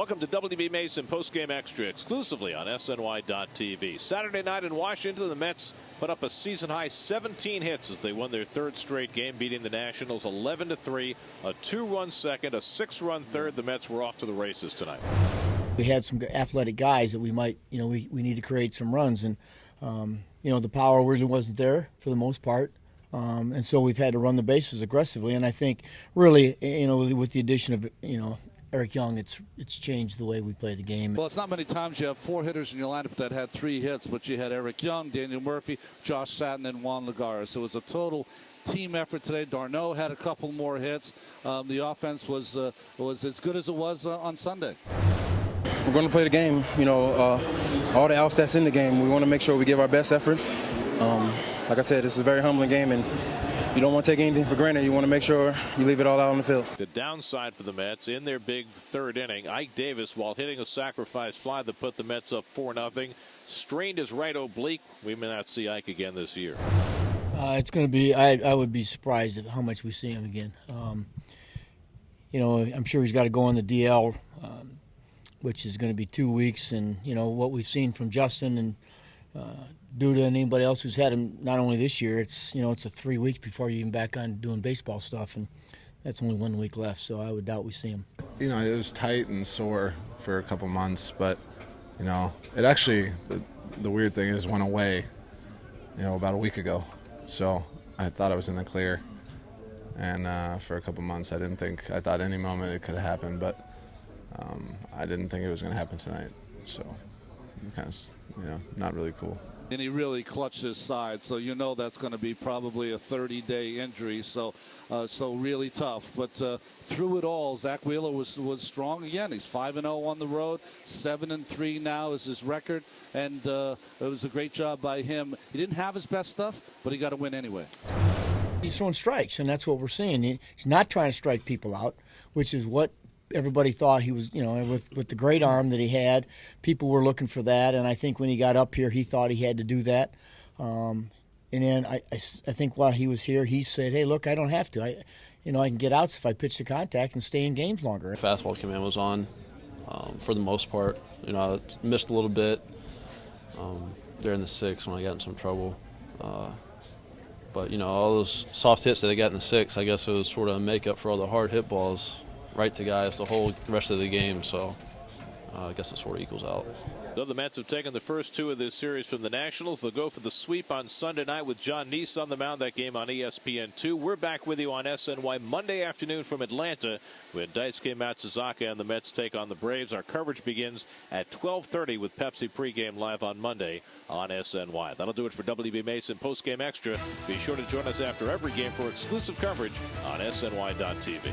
Welcome to WB Mason Postgame Extra exclusively on SNY.TV. Saturday night in Washington, the Mets put up a season-high 17 hits as they won their third straight game, beating the Nationals 11-3. A 2-run second, a 6-run third. The Mets were off to the races tonight. We had some athletic guys that we might, we need to create some runs. And, the power really wasn't there for the most part. And so we've had to run the bases aggressively. And I think really, with the addition of, Eric Young, it's changed the way we play the game. Well, it's not many times you have 4 hitters in your lineup that had 3 hits, but you had Eric Young, Daniel Murphy, Josh Satin, and Juan Lagares. So it was a total team effort today. d'Arnaud had a couple more hits. The offense was as good as it was on Sunday. We're going to play the game. All the outs that's in the game, we want to make sure we give our best effort. Like I said, this is a very humbling game, and you don't want to take anything for granted. You want to make sure you leave it all out on the field. The downside for the Mets in their big third inning, Ike Davis, while hitting a sacrifice fly that put the Mets up 4-0, strained his right oblique. We may not see Ike again this year. It's going to be, I would be surprised at how much we see him again. I'm sure he's got to go on the DL, which is going to be 2 weeks. And, what we've seen from Justin and due to anybody else who's had him, not only this year, it's a 3 weeks before you're even back on doing baseball stuff, and that's only 1 week left, so I would doubt we see him. It was tight and sore for a couple months, but it actually, the weird thing is, went away about a week ago, so I thought I was in the clear, and for a couple months I thought any moment it could have happened, but I didn't think it was going to happen tonight, so kind of not really cool. And he really clutched his side, so that's going to be probably a 30-day injury, so really tough. But through it all, Zach Wheeler was strong again. He's 5-0 on the road, 7-3 now is his record, and it was a great job by him. He didn't have his best stuff, but he got a win anyway. He's throwing strikes, and that's what we're seeing. He's not trying to strike people out, which is what everybody thought he was, with the great arm that he had. People were looking for that, and I think when he got up here, he thought he had to do that. And then I think while he was here, he said, "Hey, look, I don't have to. I can get outs if I pitch the contact and stay in games longer." Fastball command was on for the most part. I missed a little bit there in the 6th when I got in some trouble. But all those soft hits that they got in the 6th, I guess it was sort of a makeup for all the hard hit balls right to guys the whole rest of the game, so I guess it sort of equals out. So the Mets have taken the first 2 of this series from the Nationals. They'll go for the sweep on Sunday night with John Neese on the mound. That game on ESPN2. We're back with you on SNY Monday afternoon from Atlanta when Daisuke Matsuzaka and the Mets take on the Braves. Our coverage begins at 12:30 with Pepsi pregame live on Monday on SNY. That'll do it for WB Mason Postgame Extra. Be sure to join us after every game for exclusive coverage on SNY.TV.